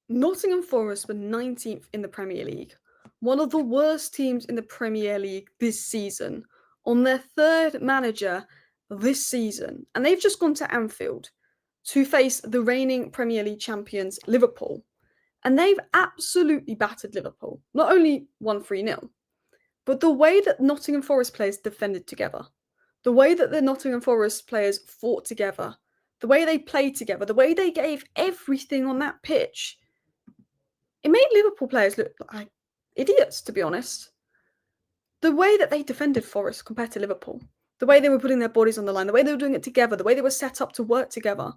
Nottingham Forest were 19th in the Premier League, one of the worst teams in the Premier League this season, on their third manager this season. And they've just gone to Anfield to face the reigning Premier League champions, Liverpool. And they've absolutely battered Liverpool. Not only won 3-0, but the way that Nottingham Forest players defended together, the way that the Nottingham Forest players fought together, the way they played together, the way they gave everything on that pitch, it made Liverpool players look like idiots, to be honest. The way that they defended Forest compared to Liverpool, the way they were putting their bodies on the line, the way they were doing it together, the way they were set up to work together.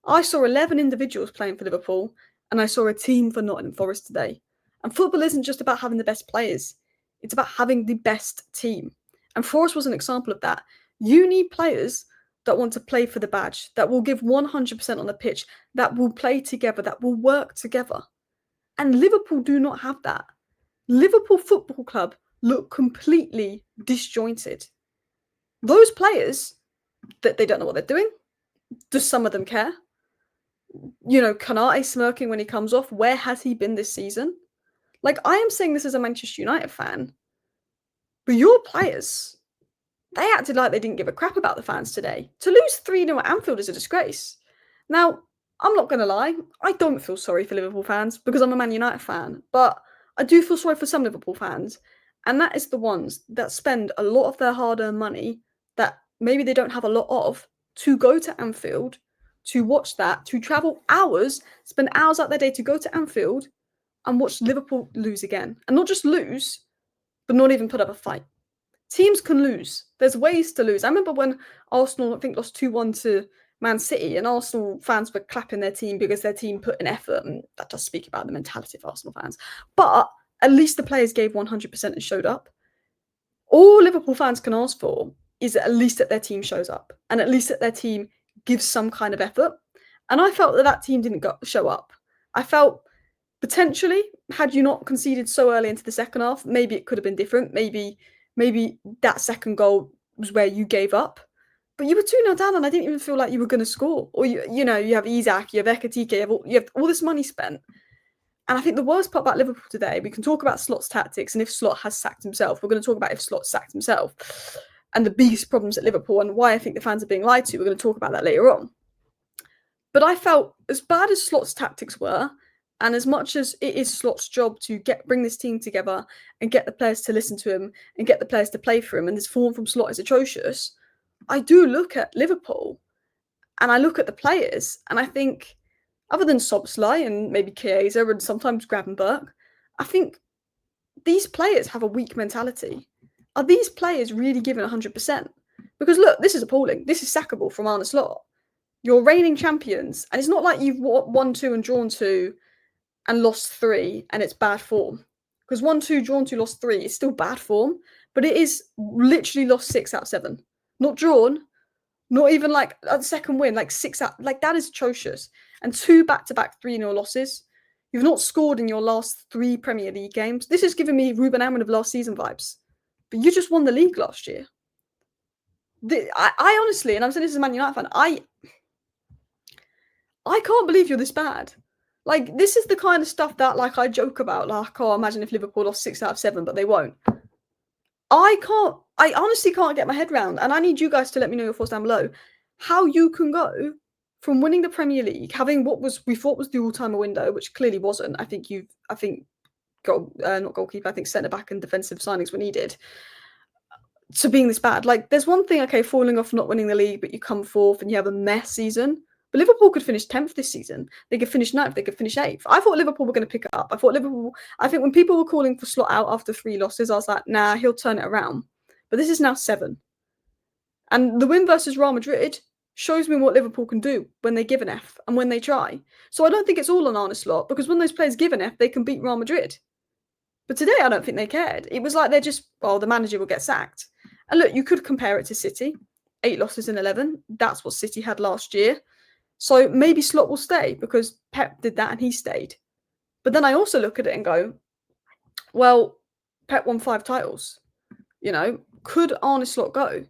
I saw 11 individuals playing for Liverpool, and I saw a team for Nottingham Forest today. And football isn't just about having the best players, it's about having the best team. And Forest was an example of that. You need players that want to play for the badge, that will give 100% on the pitch, that will play together, that will work together. And Liverpool do not have that. Liverpool Football Club look completely disjointed. Those players, that they don't know what they're doing. Does some of them care? You know, Kanate smirking when he comes off. Where has he been this season? Like, I am saying this as a Manchester United fan, but your players, they acted like they didn't give a crap about the fans today. To lose 3-0 at Anfield is a disgrace. Now, I'm not going to lie, I don't feel sorry for Liverpool fans because I'm a Man United fan, but I do feel sorry for some Liverpool fans, and that is the ones that spend a lot of their hard-earned money that maybe they don't have a lot of to go to Anfield, to watch that, to travel hours, spend hours out their day to go to Anfield and watch Liverpool lose again. And not just lose, but not even put up a fight. Teams can lose. There's ways to lose. I remember when Arsenal, I think, lost 2-1 to Man City, and Arsenal fans were clapping their team because their team put in effort, and that does speak about the mentality of Arsenal fans. But at least the players gave 100% and showed up. All Liverpool fans can ask for is at least that their team shows up, and at least that their team gives some kind of effort. And I felt that that team didn't show up. I felt potentially, had you not conceded so early into the second half, maybe it could have been different. Maybe that second goal was where you gave up. But you were 2-0 down, and I didn't even feel like you were going to score. Or, you know, you have Isak, you have Ekatike, you have all this money spent. And I think the worst part about Liverpool today, we can talk about Slot's tactics and if Slot has sacked himself. We're going to talk about if Slot sacked himself and the biggest problems at Liverpool and why I think the fans are being lied to. We're going to talk about that later on. But I felt as bad as Slot's tactics were, and as much as it is Slot's job to bring this team together and get the players to listen to him and get the players to play for him, and this form from Slot is atrocious, I do look at Liverpool and I look at the players and I think, other than Szoboszlai and maybe Chiesa and sometimes Gravenberch, I think these players have a weak mentality. Are these players really giving 100%? Because look, this is appalling. This is sackable from Arne Slot. You're reigning champions, and it's not like you've won 2 and drawn 2 and lost 3 and it's bad form. Because 1-2, drawn 2, lost 3 is still bad form, but it is literally lost 6 out of 7. Not drawn, not even like a second win, like 6 out, like that is atrocious. And 2 back-to-back 3-0 losses. You've not scored in your last 3 Premier League games. This is giving me Ruben Amorim of last season vibes. But you just won the league last year. I honestly, and I'm saying this as a Man United fan, I can't believe you're this bad. Like, this is the kind of stuff that, like, I joke about. Like, oh, imagine if Liverpool lost 6 out of 7, but they won't. I honestly can't get my head round, and I need you guys to let me know your thoughts down below, how you can go from winning the Premier League, having what we thought was the all-timer window, which clearly wasn't. I think not goalkeeper, I think centre-back and defensive signings were needed, to being this bad. Like, there's one thing, okay, falling off not winning the league, but you come 4th and you have a mess season. But Liverpool could finish 10th this season. They could finish 9th. They could finish 8th. I thought Liverpool were going to pick it up. I think when people were calling for Slot out after 3 losses, I was like, nah, he'll turn it around. But this is now 7. And the win versus Real Madrid shows me what Liverpool can do when they give an F and when they try. So I don't think it's all on Arne Slot, because when those players give an F, they can beat Real Madrid. But today, I don't think they cared. It was like they're just, well, the manager will get sacked. And look, you could compare it to City. 8 losses in 11. That's what City had last year. So maybe Slot will stay because Pep did that and he stayed. But then I also look at it and go, well, Pep won 5 titles. You know, could Arne Slot go?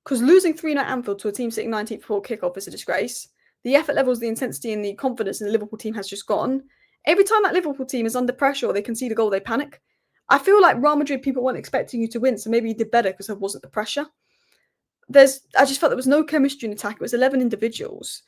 Because losing 3-0 at Anfield to a team sitting 19th before kickoff is a disgrace. The effort levels, the intensity and the confidence in the Liverpool team has just gone. Every time that Liverpool team is under pressure or they concede a goal, they panic. I feel like Real Madrid people weren't expecting you to win, so maybe you did better because there wasn't the pressure. I just felt there was no chemistry in attack. It was 11 individuals.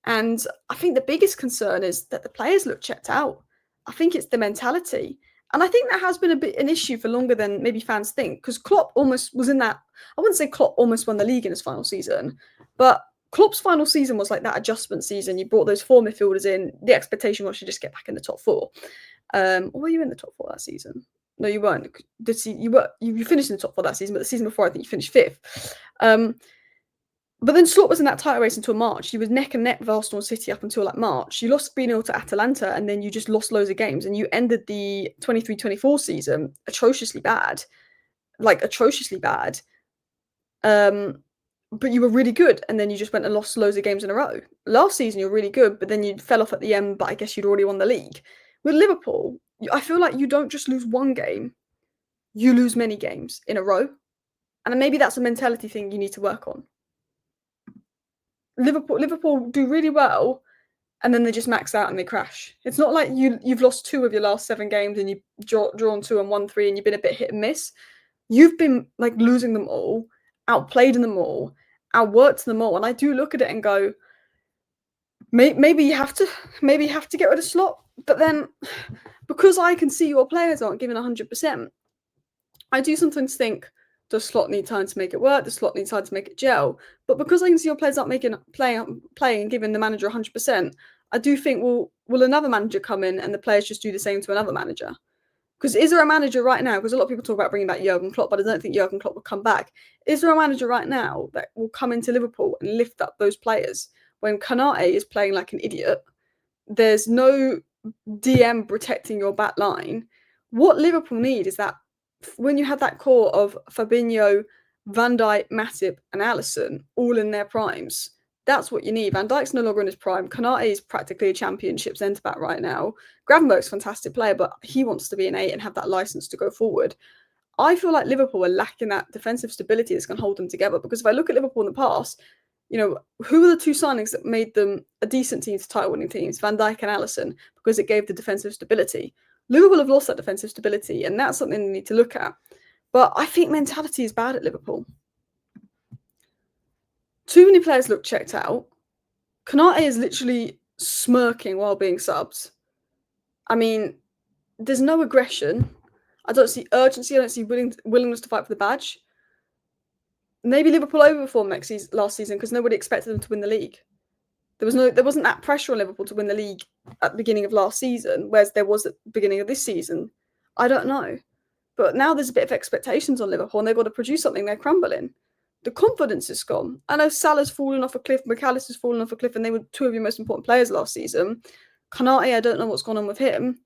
And I think the biggest concern is that the players look checked out. I think it's the mentality. And I think that has been a bit an issue for longer than maybe fans think, because Klopp almost was in that. I wouldn't say Klopp almost won the league in his final season, but Klopp's final season was like that adjustment season. You brought those four midfielders in. The expectation was to just get back in the top four. Or were you in the top four that season? No, you weren't. You finished in the top four that season, but the season before I think you finished fifth. But then Slot was in that title race until March. He was neck and neck with Arsenal and City up until like March. You lost 3-0 to Atalanta, and then you just lost loads of games, and you ended the 23-24 season atrociously bad. Like, atrociously bad. But you were really good, and then you just went and lost loads of games in a row. Last season, you were really good, but then you fell off at the end, but I guess you'd already won the league. With Liverpool, I feel like you don't just lose one game. You lose many games in a row. And maybe that's a mentality thing you need to work on. Liverpool do really well, and then they just max out and they crash. It's not like you've lost 2 of your last 7 games and you've drawn 2 and won 3 and you've been a bit hit and miss. You've been like losing them all, outplayed in them all, outworked them all. And I do look at it and go, maybe you have to get rid of Slot. But then, because I can see your players aren't giving 100%, I do sometimes think, does Slot need time to make it work? Does Slot need time to make it gel? But because I can see your players aren't playing and giving the manager 100%, I do think, will another manager come in and the players just do the same to another manager? Because is there a manager right now? Because a lot of people talk about bringing back Jurgen Klopp, but I don't think Jurgen Klopp will come back. Is there a manager right now that will come into Liverpool and lift up those players when Konate is playing like an idiot? There's no DM protecting your back line. What Liverpool need is that when you have that core of Fabinho, Van Dijk, Matip, and Alisson all in their primes, that's what you need. Van Dijk's no longer in his prime. Konate is practically a championship centre back right now. Gravenberch's a fantastic player, but he wants to be an 8 and have that license to go forward. I feel like Liverpool are lacking that defensive stability that's going to hold them together. Because if I look at Liverpool in the past, who were the 2 signings that made them a decent team to title-winning teams? Van Dijk and Alisson, because it gave the defensive stability. Liverpool have lost that defensive stability, and that's something they need to look at. But I think mentality is bad at Liverpool. Too many players look checked out. Konate is literally smirking while being subbed. I mean, there's no aggression. I don't see urgency. I don't see willingness to fight for the badge. Maybe Liverpool overperformed last season because nobody expected them to win the league. There wasn't that pressure on Liverpool to win the league at the beginning of last season, whereas there was at the beginning of this season. I don't know. But now there's a bit of expectations on Liverpool and they've got to produce something. They're crumbling. The confidence is gone. I know Salah's fallen off a cliff, McAllister's fallen off a cliff, and they were 2 of your most important players last season. Konate, I don't know what's gone on with him.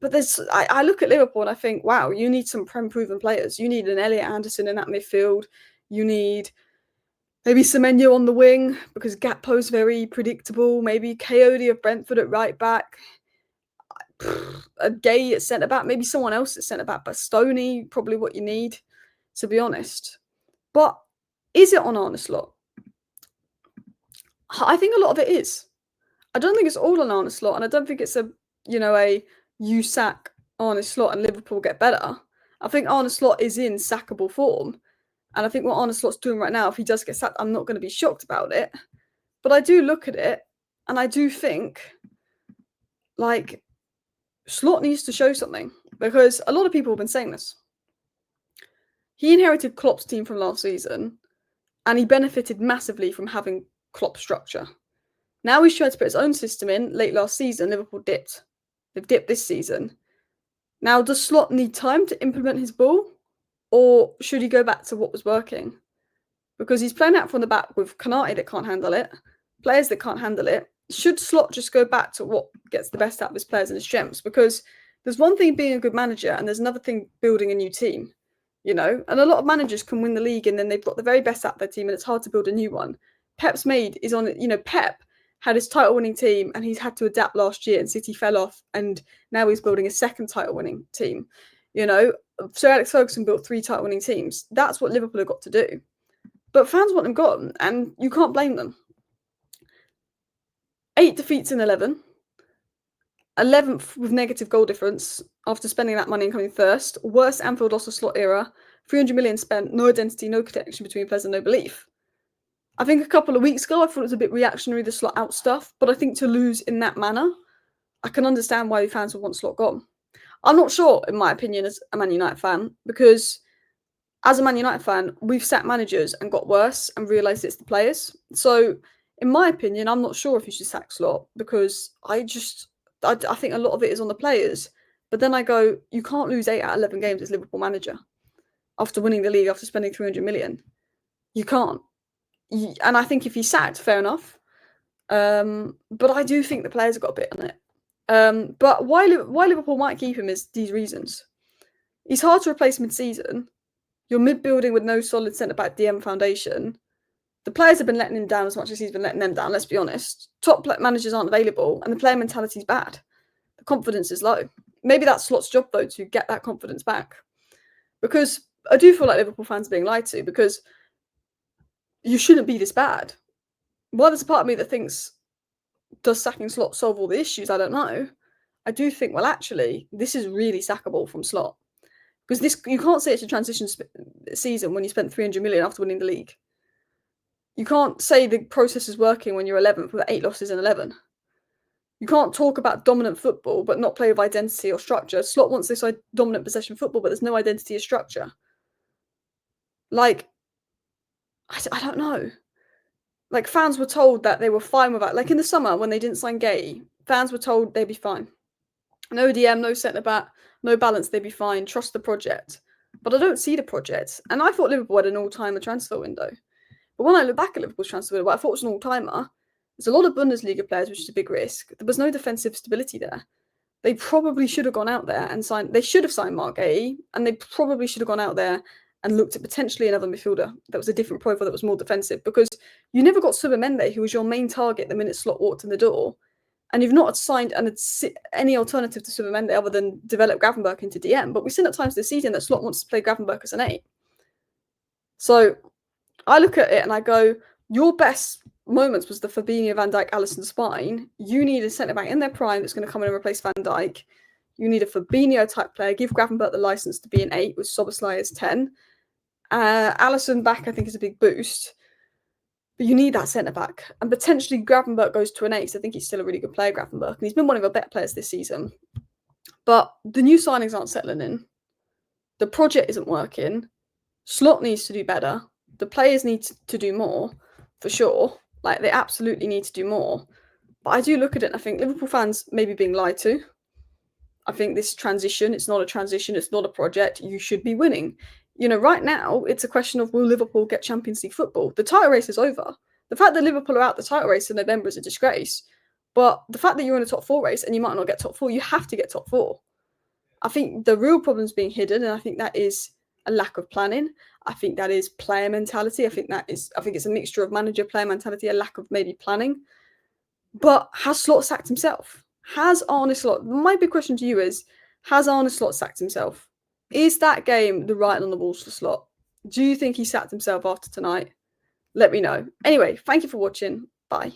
But I look at Liverpool and I think, wow, you need some proven players. You need an Elliot Anderson in that midfield. You need maybe Semenyo on the wing because Gakpo's very predictable. Maybe Coyote of Brentford at right back. A Gay at centre back. Maybe someone else at centre back. But Stoney, probably what you need, to be honest. But is it on Arne Slot? I think a lot of it is. I don't think it's all on Arne Slot, and I don't think it's you sack Arne Slot and Liverpool get better. I think Arne Slot is in sackable form. And I think what Arne Slot's doing right now, if he does get sacked, I'm not going to be shocked about it. But I do look at it, and I do think, like, Slot needs to show something. Because a lot of people have been saying this. He inherited Klopp's team from last season, and he benefited massively from having Klopp's structure. Now he's trying to put his own system in. Late last season, Liverpool dipped. They've dipped this season. Now, does Slot need time to implement his ball? Or should he go back to what was working? Because he's playing out from the back with Konate that can't handle it, players that can't handle it. Should Slot just go back to what gets the best out of his players and his strengths? Because there's one thing being a good manager and there's another thing building a new team, And a lot of managers can win the league and then they've got the very best out of their team and it's hard to build a new one. Pep had his title-winning team and he's had to adapt last year and City fell off and now he's building a second title-winning team. Sir Alex Ferguson built 3 title-winning teams. That's what Liverpool have got to do. But fans want them gone, and you can't blame them. 8 defeats in 11. 11th with negative goal difference after spending that money and coming first. Worst Anfield loss of Slot era. 300 million spent, no identity, no connection between players and no belief. I think a couple of weeks ago I thought it was a bit reactionary, the Slot out stuff, but I think to lose in that manner, I can understand why fans would want Slot gone. I'm not sure, in my opinion, as a Man United fan, because as a Man United fan, we've sacked managers and got worse and realised it's the players. So, in my opinion, I'm not sure if you should sack Slot because I think a lot of it is on the players. But then I go, you can't lose 8 out of 11 games as Liverpool manager after winning the league, after spending 300 million. You can't. And I think if he's sacked, fair enough. But I do think the players have got a bit on it. But why Liverpool might keep him is these reasons. He's hard to replace mid-season. You're mid-building with no solid centre-back DM foundation. The players have been letting him down as much as he's been letting them down, let's be honest. Top managers aren't available, and the player mentality is bad. The confidence is low. Maybe that's Slot's job, though, to get that confidence back. Because I do feel like Liverpool fans are being lied to, because you shouldn't be this bad. While there's a part of me that thinks, does sacking Slot solve all the issues? I don't know. I do think, well, actually, this is really sackable from Slot. Because you can't say it's a transition season when you spent 300 million after winning the league. You can't say the process is working when you're 11th with 8 losses in 11. You can't talk about dominant football but not play with identity or structure. Slot wants this dominant possession football, but there's no identity or structure. Like, I don't know. Like, fans were told that they were fine with that. Like, in the summer when they didn't sign Gay, fans were told they'd be fine. No DM, no centre-back, no balance, they'd be fine. Trust the project. But I don't see the project. And I thought Liverpool had an all-timer transfer window. But when I look back at Liverpool's transfer window, what I thought was an all-timer, there's a lot of Bundesliga players, which is a big risk. There was no defensive stability there. They probably should have gone out there and signed... They should have signed Mark Gay, and they probably should have gone out there and looked at potentially another midfielder that was a different profile, that was more defensive, because you never got Subamende, who was your main target the minute Slot walked in the door, and you've not signed any alternative to Subamende other than develop Gravenberch into DM. But we've seen at times this season that Slot wants to play Gravenberch as an 8. So I look at it and I go, your best moments was the Fabinho, Van Dijk, Alisson spine. You need a centre-back in their prime that's going to come in and replace Van Dijk. You need a Fabinho-type player. Give Gravenberch the licence to be an 8 with Szoboszlai as 10. Alisson back, I think, is a big boost. But you need that centre-back. And potentially Gravenberch goes to an 8, so I think he's still a really good player, Gravenberch. And he's been one of our better players this season. But the new signings aren't settling in. The project isn't working. Slot needs to do better. The players need to do more, for sure. Like, they absolutely need to do more. But I do look at it and I think Liverpool fans may be being lied to. I think this transition, it's not a transition, it's not a project. You should be winning. You know, right now, it's a question of will Liverpool get Champions League football? The title race is over. The fact that Liverpool are out the title race in November is a disgrace. But the fact that you're in a top 4 race and you might not get top 4, you have to get top 4. I think the real problem is being hidden, and I think that is a lack of planning. I think that is player mentality. I think it's a mixture of manager, player mentality, a lack of maybe planning. But has Slot sacked himself? Has Arne Slot... My big question to you is, has Arne Slot sacked himself? Is that game the writing on the walls for Slot? Do you think he sacked himself after tonight? Let me know. Anyway, thank you for watching. Bye.